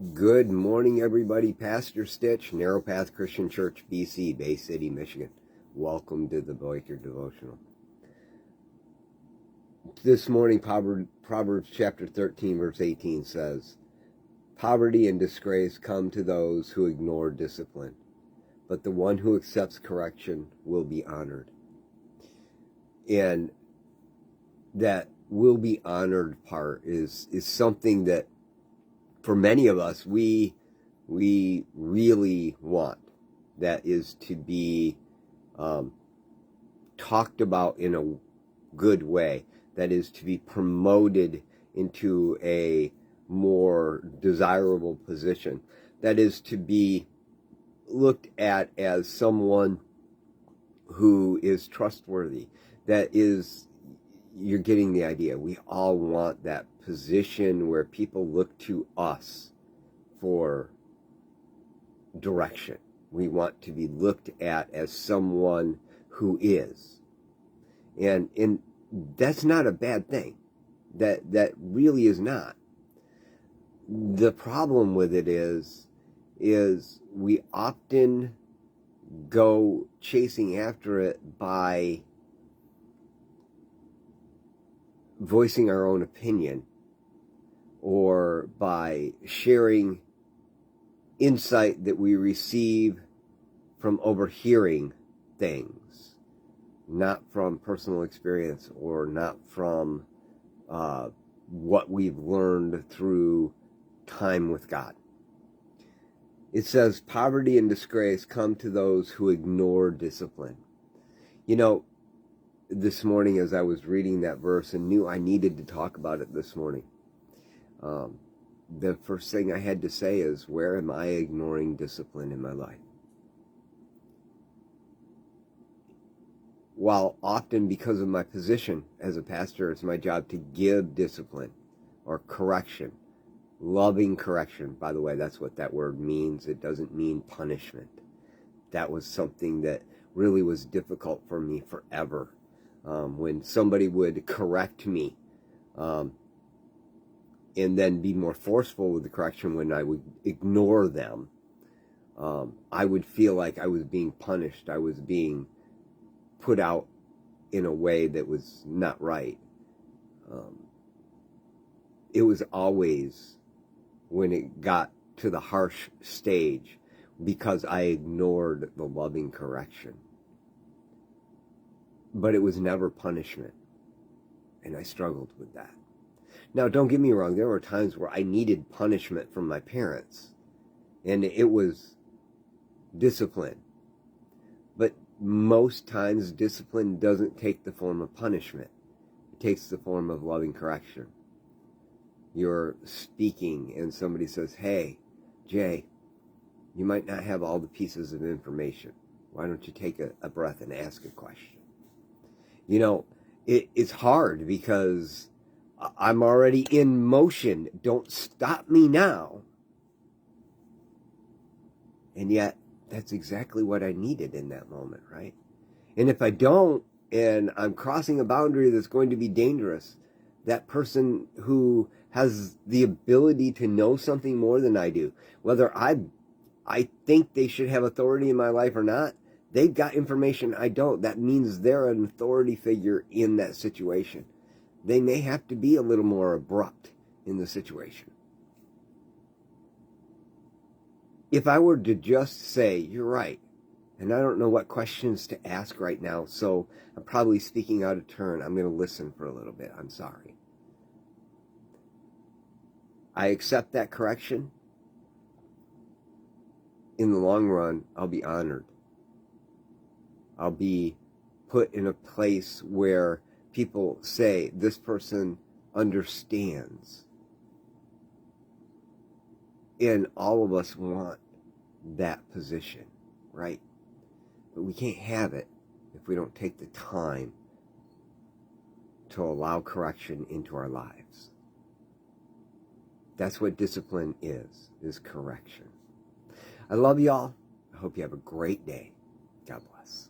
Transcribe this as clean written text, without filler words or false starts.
Good morning, everybody. Pastor Stitch, Narrow Path Christian Church, BC, Bay City, Michigan. Welcome to the Boyker Devotional. This morning, Proverbs chapter 13, verse 18 says, "Poverty and disgrace come to those who ignore discipline, but the one who accepts correction will be honored." And that will be honored part is something that for many of us, we really want. That is to be talked about in a good way. That is to be promoted into a more desirable position. That is to be looked at as someone who is trustworthy. That is, you're getting the idea. We all want that position where people look to us for direction. We want to be looked at as someone who is. And that's not a bad thing. That really is not. The problem with it is we often go chasing after it by voicing our own opinion or by sharing insight that we receive from overhearing things, not from personal experience or not from what we've learned through time with God. It says, poverty and disgrace come to those who ignore discipline. You know, this morning as I was reading that verse and knew I needed to talk about it this morning, the first thing I had to say is, where am I ignoring discipline in my life? While often because of my position as a pastor, it's my job to give discipline or correction, loving correction. By the way, that's what that word means. It doesn't mean punishment. That was something that really was difficult for me forever. When somebody would correct me and then be more forceful with the correction when I would ignore them, I would feel like I was being punished. I was being put out in a way that was not right. It was always when it got to the harsh stage because I ignored the loving correction. But it was never punishment. And I struggled with that. Now, don't get me wrong. There were times where I needed punishment from my parents. And it was discipline. But most times, discipline doesn't take the form of punishment. It takes the form of loving correction. You're speaking and somebody says, "Hey, Jay, you might not have all the pieces of information. Why don't you take a breath and ask a question?" You know, it's hard because I'm already in motion. Don't stop me now. And yet, that's exactly what I needed in that moment, right? And if I don't, and I'm crossing a boundary that's going to be dangerous, that person who has the ability to know something more than I do, whether I think they should have authority in my life or not, they've got information I don't. That means they're an authority figure in that situation. They may have to be a little more abrupt in the situation. If I were to just say, "You're right," and I don't know what questions to ask right now, so I'm probably speaking out of turn. I'm going to listen for a little bit. I'm sorry. I accept that correction. In the long run, I'll be honored. I'll be put in a place where people say, "This person understands." And all of us want that position, right? But we can't have it if we don't take the time to allow correction into our lives. That's what discipline is correction. I love y'all. I hope you have a great day. God bless.